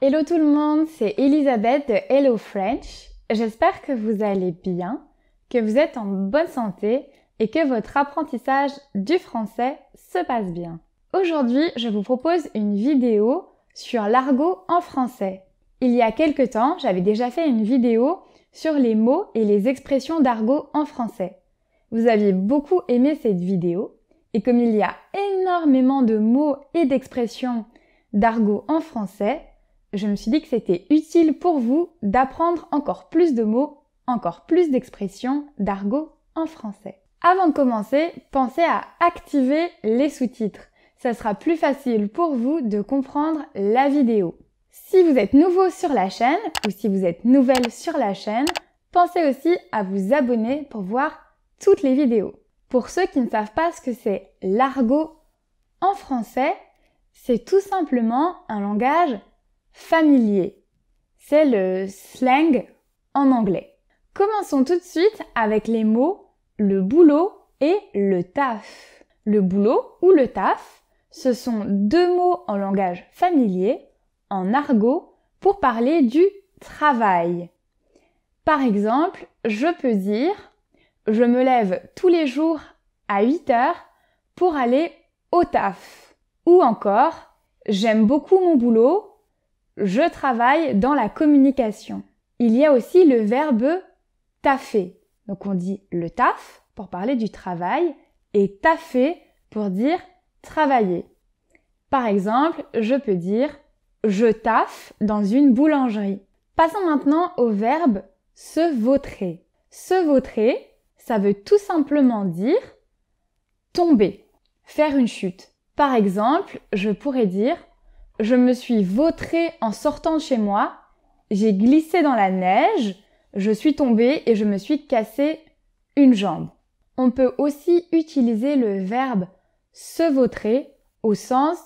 Hello tout le monde, c'est Elisabeth de Hello French. J'espère que vous allez bien, que vous êtes en bonne santé et que votre apprentissage du français se passe bien. Aujourd'hui, je vous propose une vidéo sur l'argot en français. Il y a quelques temps, j'avais déjà fait une vidéo sur les mots et les expressions d'argot en français. Vous aviez beaucoup aimé cette vidéo et comme il y a énormément de mots et d'expressions d'argot en français, je me suis dit que c'était utile pour vous d'apprendre encore plus de mots, encore plus d'expressions d'argot en français. Avant de commencer, pensez à activer les sous-titres. Ça sera plus facile pour vous de comprendre la vidéo. Si vous êtes nouveau sur la chaîne ou si vous êtes nouvelle sur la chaîne, pensez aussi à vous abonner pour voir toutes les vidéos. Pour ceux qui ne savent pas ce que c'est l'argot en français, c'est tout simplement un langage familier. C'est le slang en anglais. Commençons tout de suite avec les mots le boulot et le taf. Le boulot ou le taf, ce sont deux mots en langage familier, en argot, pour parler du travail. Par exemple, je peux dire « Je me lève tous les jours à 8 heures pour aller au taf » ou encore « J'aime beaucoup mon boulot » je travaille dans la communication. Il y a aussi le verbe taffer. Donc on dit le taf pour parler du travail et taffer pour dire travailler. Par exemple, je peux dire je taffe dans une boulangerie. Passons maintenant au verbe se vautrer. Se vautrer, ça veut tout simplement dire tomber, faire une chute. Par exemple, je pourrais dire je me suis vautrée en sortant de chez moi, j'ai glissé dans la neige, je suis tombée et je me suis cassé une jambe. On peut aussi utiliser le verbe se vautrer au sens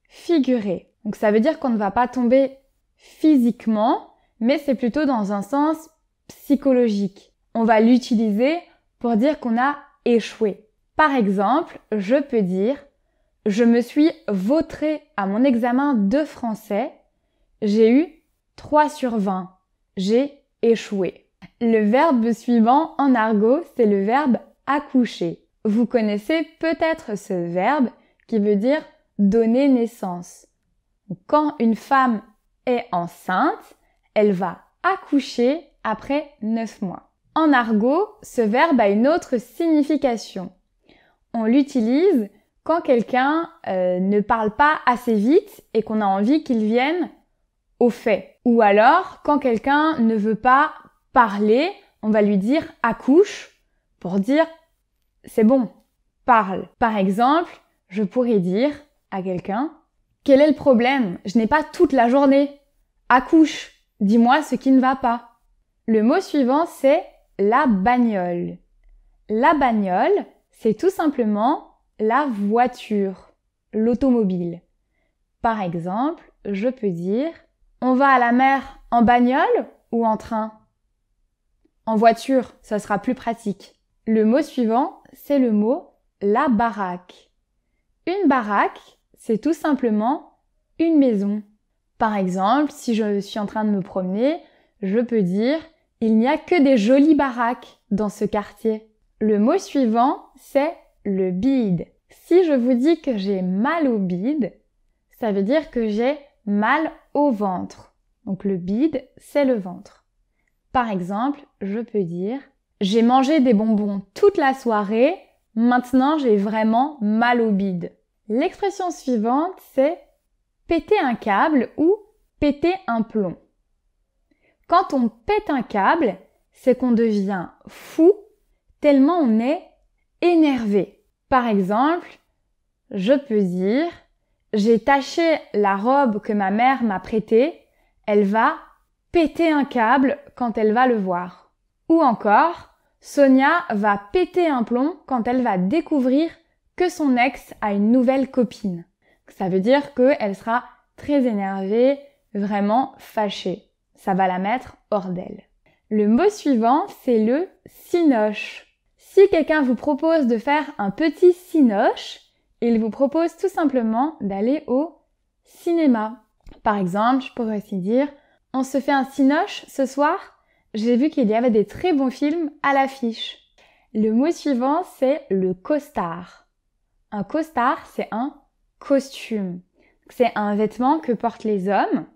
figuré. Donc ça veut dire qu'on ne va pas tomber physiquement, mais c'est plutôt dans un sens psychologique. On va l'utiliser pour dire qu'on a échoué. Par exemple, je peux dire je me suis vautrée à mon examen de français. J'ai eu 3 sur 20. J'ai échoué. Le verbe suivant en argot, c'est le verbe accoucher. Vous connaissez peut-être ce verbe qui veut dire donner naissance. Quand une femme est enceinte, elle va accoucher après 9 mois. En argot, ce verbe a une autre signification. On l'utilise quand quelqu'un ne parle pas assez vite et qu'on a envie qu'il vienne au fait. Ou alors, quand quelqu'un ne veut pas parler, on va lui dire « accouche » pour dire « c'est bon, parle ». Par exemple, je pourrais dire à quelqu'un « quel est le problème? Je n'ai pas toute la journée. Accouche, dis-moi ce qui ne va pas ». Le mot suivant, c'est la bagnole. La bagnole, c'est tout simplement la voiture, l'automobile. Par exemple, je peux dire « On va à la mer en bagnole ou en train ?» En voiture, ça sera plus pratique. Le mot suivant, c'est le mot « la baraque ». Une baraque, c'est tout simplement une maison. Par exemple, si je suis en train de me promener, je peux dire « Il n'y a que des jolies baraques dans ce quartier ». Le mot suivant, c'est le bide. Si je vous dis que j'ai mal au bide, ça veut dire que j'ai mal au ventre. Donc le bide, c'est le ventre. Par exemple, je peux dire « J'ai mangé des bonbons toute la soirée, maintenant j'ai vraiment mal au bide ». L'expression suivante, c'est « péter un câble » ou « péter un plomb ». Quand on pète un câble, c'est qu'on devient fou tellement on est énervé. Par exemple, je peux dire « J'ai taché la robe que ma mère m'a prêtée, elle va péter un câble quand elle va le voir. » Ou encore « Sonia va péter un plomb quand elle va découvrir que son ex a une nouvelle copine. » Ça veut dire qu'elle sera très énervée, vraiment fâchée. Ça va la mettre hors d'elle. Le mot suivant, c'est le cinoche. Si quelqu'un vous propose de faire un petit cinoche, il vous propose tout simplement d'aller au cinéma. Par exemple, je pourrais aussi dire « On se fait un cinoche ce soir? J'ai vu qu'il y avait des très bons films à l'affiche. » Le mot suivant, c'est le costard. Un costard, c'est un costume. C'est un vêtement que portent les hommes.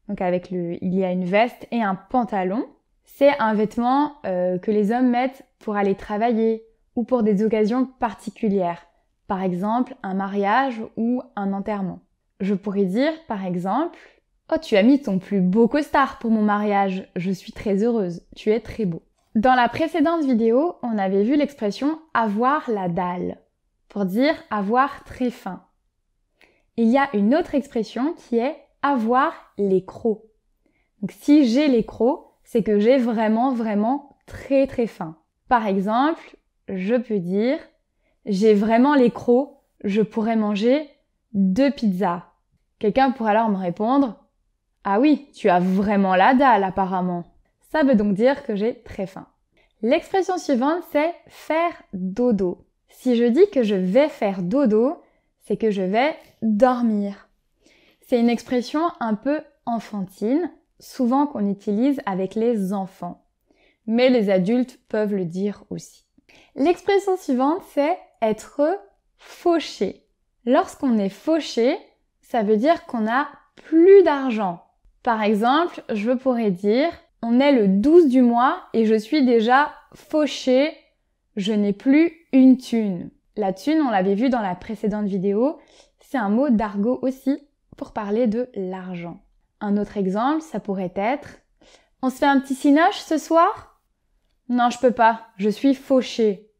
Donc il y a une veste et un pantalon. C'est un vêtement que les hommes mettent pour aller travailler ou pour des occasions particulières. Par exemple, un mariage ou un enterrement. Je pourrais dire, par exemple, « Oh, tu as mis ton plus beau costard pour mon mariage. Je suis très heureuse. Tu es très beau. » Dans la précédente vidéo, on avait vu l'expression « avoir la dalle » pour dire « avoir très faim ». Il y a une autre expression qui est « avoir les crocs ». Donc si j'ai les crocs, c'est que j'ai vraiment très très faim. Par exemple, je peux dire « J'ai vraiment les crocs, je pourrais manger 2 pizzas ». Quelqu'un pourrait alors me répondre « Ah oui, tu as vraiment la dalle apparemment ». Ça veut donc dire que j'ai très faim. L'expression suivante, c'est « faire dodo ». Si je dis que je vais faire dodo, c'est que je vais dormir. C'est une expression un peu enfantine, souvent qu'on utilise avec les enfants. Mais les adultes peuvent le dire aussi. L'expression suivante, c'est être fauché. Lorsqu'on est fauché, ça veut dire qu'on n'a plus d'argent. Par exemple, je pourrais dire « On est le 12 du mois et je suis déjà fauché, je n'ai plus une thune ». La thune, on l'avait vu dans la précédente vidéo, c'est un mot d'argot aussi pour parler de l'argent. Un autre exemple, ça pourrait être « On se fait un petit cinoche ce soir ? » Non, je peux pas, je suis fauché.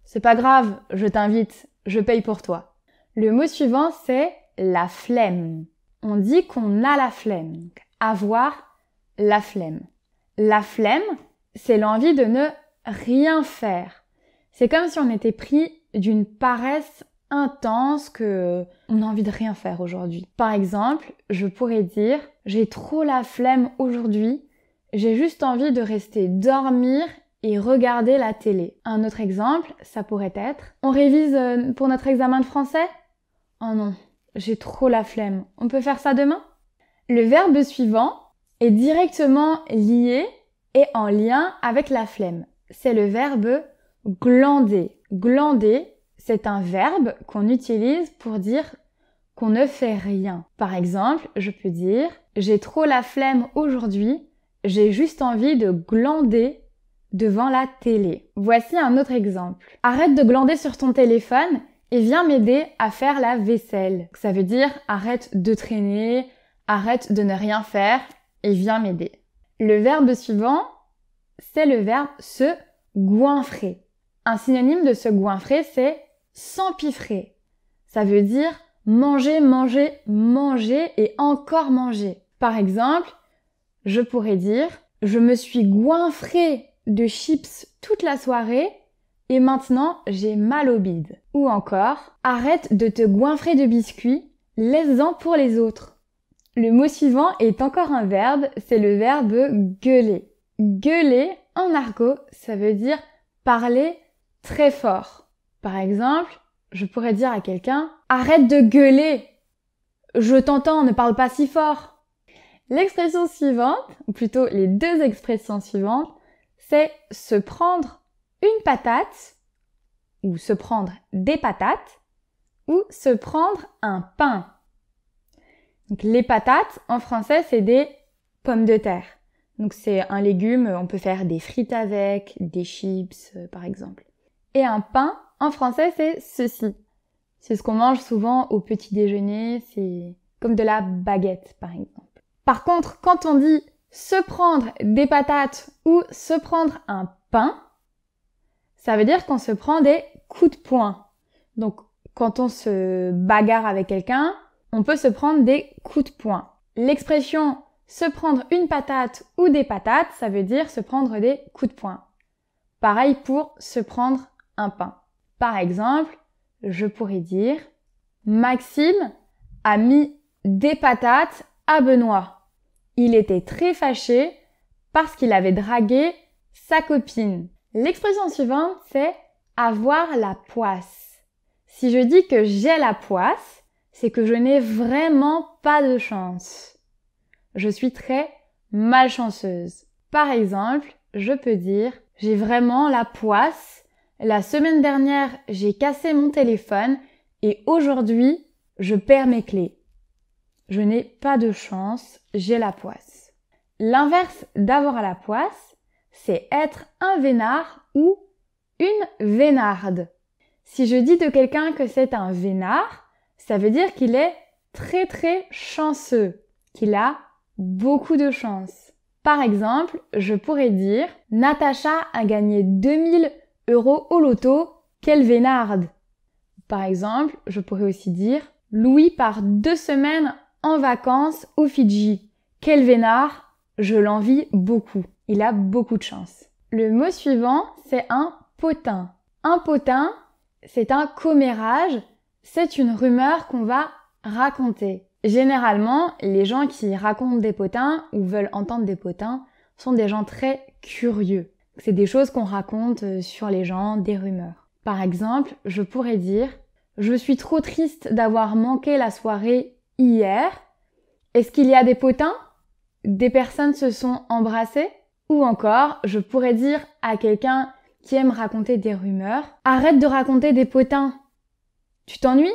C'est pas grave, je t'invite, je paye pour toi. Le mot suivant, c'est la flemme. On dit qu'on a la flemme. Avoir la flemme. La flemme, c'est l'envie de ne rien faire. C'est comme si on était pris d'une paresse intense que on a envie de rien faire aujourd'hui. Par exemple, je pourrais dire « J'ai trop la flemme aujourd'hui, j'ai juste envie de rester dormir et regarder la télé. » Un autre exemple, ça pourrait être « On révise pour notre examen de français ? Oh non, j'ai trop la flemme. On peut faire ça demain ?» Le verbe suivant est directement lié et en lien avec la flemme. C'est le verbe glander. Glander, c'est un verbe qu'on utilise pour dire qu'on ne fait rien. Par exemple, je peux dire « J'ai trop la flemme aujourd'hui, j'ai juste envie de glander devant la télé. » Voici un autre exemple. « Arrête de glander sur ton téléphone et viens m'aider à faire la vaisselle. » Ça veut dire « Arrête de traîner, arrête de ne rien faire et viens m'aider. » Le verbe suivant, c'est le verbe se goinfrer. Un synonyme de se goinfrer, c'est s'empiffrer. Ça veut dire manger, manger, manger et encore manger. Par exemple, je pourrais dire « Je me suis goinfré de chips toute la soirée et maintenant j'ai mal au bide. » Ou encore « Arrête de te goinfrer de biscuits, laisse-en pour les autres. » Le mot suivant est encore un verbe, c'est le verbe gueuler. Gueuler, en argot, ça veut dire parler très fort. Par exemple, je pourrais dire à quelqu'un « Arrête de gueuler! Je t'entends, ne parle pas si fort !» L'expression suivante, ou plutôt les deux expressions suivantes, c'est se prendre une patate, ou se prendre des patates, ou se prendre un pain. Donc, les patates, en français, c'est des pommes de terre. Donc, c'est un légume, on peut faire des frites avec, des chips, par exemple. Et un pain, en français, c'est ceci. C'est ce qu'on mange souvent au petit déjeuner, c'est comme de la baguette, par exemple. Par contre, quand on dit se prendre des patates ou se prendre un pain, ça veut dire qu'on se prend des coups de poing. Donc, quand on se bagarre avec quelqu'un, on peut se prendre des coups de poing. L'expression se prendre une patate ou des patates, ça veut dire se prendre des coups de poing. Pareil pour se prendre un pain. Par exemple, je pourrais dire Maxime a mis des patates à Benoît. Il était très fâché parce qu'il avait dragué sa copine. L'expression suivante, c'est avoir la poisse. Si je dis que j'ai la poisse, c'est que je n'ai vraiment pas de chance. je suis très malchanceuse. Par exemple, je peux dire j'ai vraiment la poisse. La semaine dernière, j'ai cassé mon téléphone et aujourd'hui, je perds mes clés. Je n'ai pas de chance, j'ai la poisse. L'inverse d'avoir la poisse, c'est être un vénard ou une vénarde. Si je dis de quelqu'un que c'est un vénard, ça veut dire qu'il est très très chanceux, qu'il a beaucoup de chance. Par exemple, je pourrais dire « Natacha a gagné 2000 € au loto, quelle vénarde !» Par exemple, je pourrais aussi dire « Louis part 2 semaines en vacances aux Fidji, quel vénard, je l'envie beaucoup, il a beaucoup de chance. » Le mot suivant, c'est un potin. Un potin, c'est un commérage, c'est une rumeur qu'on va raconter. Généralement, les gens qui racontent des potins ou veulent entendre des potins sont des gens très curieux. C'est des choses qu'on raconte sur les gens, des rumeurs. Par exemple, je pourrais dire « Je suis trop triste d'avoir manqué la soirée hier. Est-ce qu'il y a des potins? Des personnes se sont embrassées ?» Ou encore, je pourrais dire à quelqu'un qui aime raconter des rumeurs « Arrête de raconter des potins. Tu t'ennuies?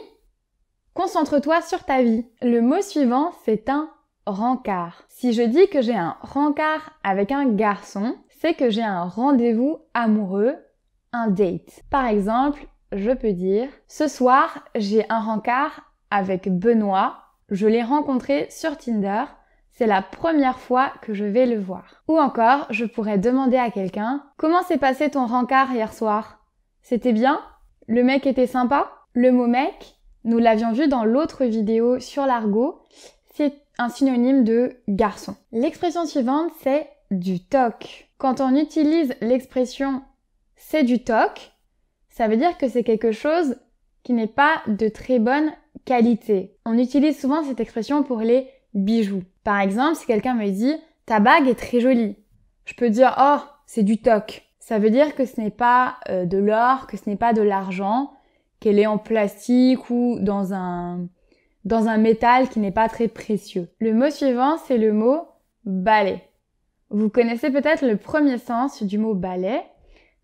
Concentre-toi sur ta vie. » Le mot suivant, c'est un rencard. Si je dis que j'ai un rencard avec un garçon, c'est que j'ai un rendez-vous amoureux, un date. Par exemple, je peux dire « Ce soir, j'ai un rencard avec Benoît. Je l'ai rencontré sur Tinder. C'est la première fois que je vais le voir. » Ou encore, je pourrais demander à quelqu'un « Comment s'est passé ton rencard hier soir? C'était bien? Le mec était sympa ?» Le mot mec, nous l'avions vu dans l'autre vidéo sur l'argot, c'est un synonyme de garçon. L'expression suivante, c'est du toc. Quand on utilise l'expression « c'est du toc », ça veut dire que c'est quelque chose qui n'est pas de très bonne qualité. On utilise souvent cette expression pour les bijoux. Par exemple, si quelqu'un me dit « ta bague est très jolie », je peux dire « oh, c'est du toc ». Ça veut dire que ce n'est pas de l'or, que ce n'est pas de l'argent, qu'elle est en plastique ou dans un métal qui n'est pas très précieux. Le mot suivant, c'est le mot « balai ». Vous connaissez peut-être le premier sens du mot « balai ».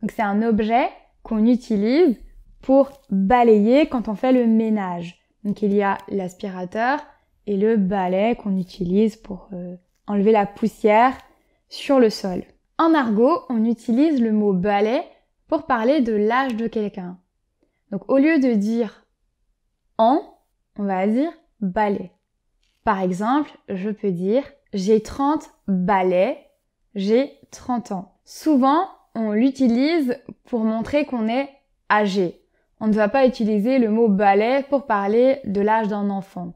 Donc c'est un objet qu'on utilise pour balayer quand on fait le ménage. Donc il y a l'aspirateur et le balai qu'on utilise pour enlever la poussière sur le sol. En argot, on utilise le mot balai pour parler de l'âge de quelqu'un. Donc au lieu de dire an, on va dire balai. Par exemple, je peux dire j'ai 30 balais, j'ai 30 ans. Souvent, on l'utilise pour montrer qu'on est âgé. On ne va pas utiliser le mot balai pour parler de l'âge d'un enfant.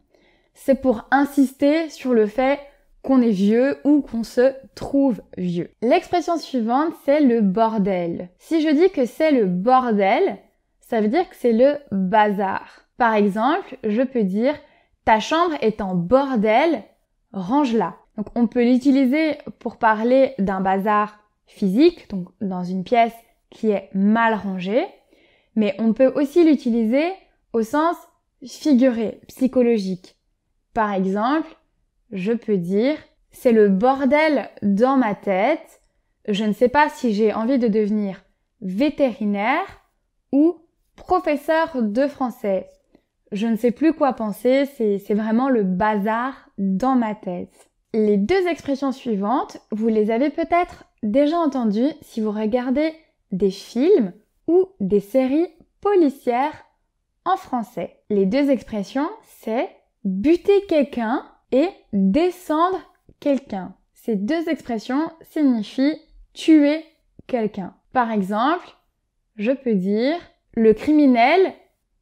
C'est pour insister sur le fait qu'on est vieux ou qu'on se trouve vieux. L'expression suivante, c'est le bordel. Si je dis que c'est le bordel, ça veut dire que c'est le bazar. Par exemple, je peux dire « ta chambre est en bordel, range-la ». Donc on peut l'utiliser pour parler d'un bazar physique, donc dans une pièce qui est mal rangée, mais on peut aussi l'utiliser au sens figuré, psychologique. Par exemple, je peux dire « c'est le bordel dans ma tête, je ne sais pas si j'ai envie de devenir vétérinaire ou professeur de français. Je ne sais plus quoi penser, c'est vraiment le bazar dans ma tête. » Les deux expressions suivantes, vous les avez peut-être déjà entendues si vous regardez des films ou des séries policières en français. Les deux expressions, c'est buter quelqu'un et descendre quelqu'un. Ces deux expressions signifient tuer quelqu'un. Par exemple, je peux dire le criminel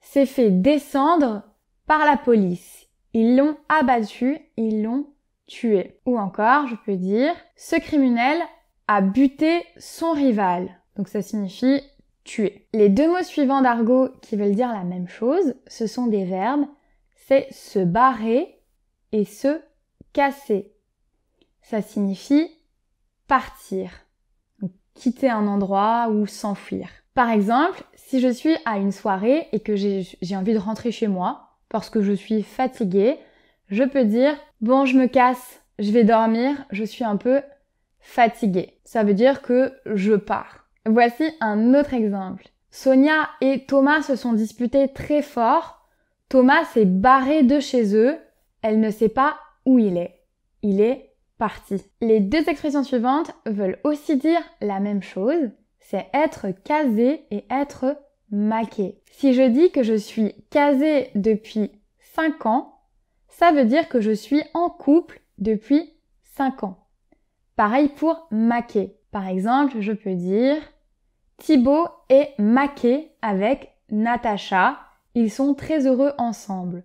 s'est fait descendre par la police. Ils l'ont abattu, ils l'ont tué. Ou encore, je peux dire ce criminel a buté son rival. Donc ça signifie tuer. Les deux mots suivants d'argot qui veulent dire la même chose, ce sont des verbes. C'est se barrer et se casser. Ça signifie partir, donc quitter un endroit ou s'enfuir. Par exemple, si je suis à une soirée et que j'ai envie de rentrer chez moi parce que je suis fatiguée, je peux dire « bon, je me casse, je vais dormir, je suis un peu fatiguée. Ça veut dire que je pars. Voici un autre exemple. Sonia et Thomas se sont disputés très fort. Thomas s'est barré de chez eux. Elle ne sait pas où il est. Il est parti. Les deux expressions suivantes veulent aussi dire la même chose. C'est être casé et être maqué. Si je dis que je suis casée depuis 5 ans, ça veut dire que je suis en couple depuis 5 ans. Pareil pour maqué. Par exemple, je peux dire Thibaut est maqué avec Natacha. Ils sont très heureux ensemble.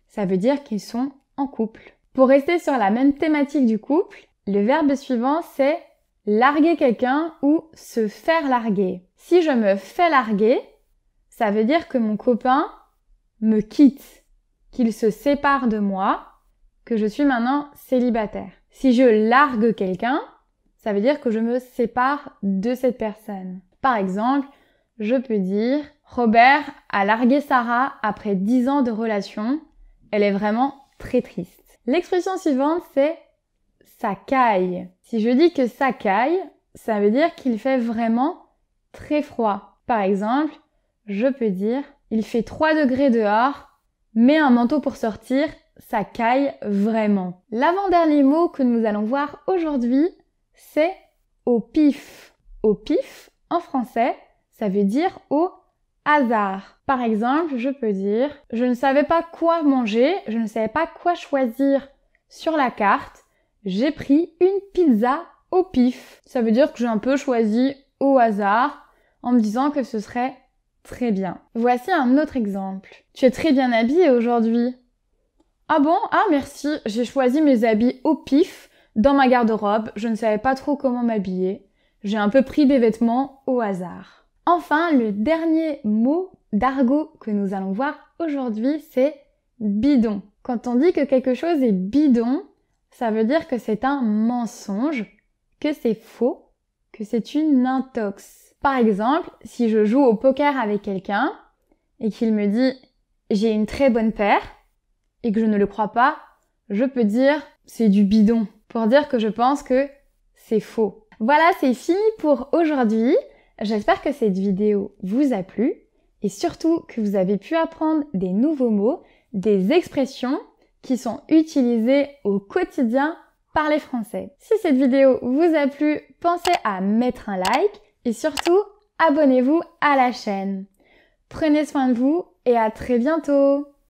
Ça veut dire qu'ils sont en couple. Pour rester sur la même thématique du couple, le verbe suivant c'est larguer quelqu'un ou se faire larguer. Si je me fais larguer, ça veut dire que mon copain me quitte, qu'il se sépare de moi, que je suis maintenant célibataire. Si je largue quelqu'un, ça veut dire que je me sépare de cette personne. Par exemple, je peux dire Robert a largué Sarah après 10 ans de relation. Elle est vraiment très triste. L'expression suivante, c'est ça caille. Si je dis que ça caille, ça veut dire qu'il fait vraiment très froid. Par exemple, je peux dire il fait 3 degrés dehors, mets un manteau pour sortir, ça caille vraiment. L'avant-dernier mot que nous allons voir aujourd'hui, c'est au pif. Au pif, en français, ça veut dire au hasard. Par exemple, je peux dire je ne savais pas quoi manger, je ne savais pas quoi choisir sur la carte, j'ai pris une pizza au pif. Ça veut dire que j'ai un peu choisi au hasard en me disant que ce serait très bien. Voici un autre exemple. Tu es très bien habillée aujourd'hui. Ah bon? Ah merci, j'ai choisi mes habits au pif dans ma garde-robe, je ne savais pas trop comment m'habiller. J'ai un peu pris des vêtements au hasard. Enfin, le dernier mot d'argot que nous allons voir aujourd'hui, c'est bidon. Quand on dit que quelque chose est bidon, ça veut dire que c'est un mensonge, que c'est faux, que c'est une intox. Par exemple, si je joue au poker avec quelqu'un et qu'il me dit « j'ai une très bonne paire » et que je ne le crois pas, je peux dire « c'est du bidon » pour dire que je pense que c'est faux. Voilà, c'est fini pour aujourd'hui. J'espère que cette vidéo vous a plu et surtout que vous avez pu apprendre des nouveaux mots, des expressions qui sont utilisées au quotidien par les Français. Si cette vidéo vous a plu, pensez à mettre un like et surtout, abonnez-vous à la chaîne. Prenez soin de vous et à très bientôt!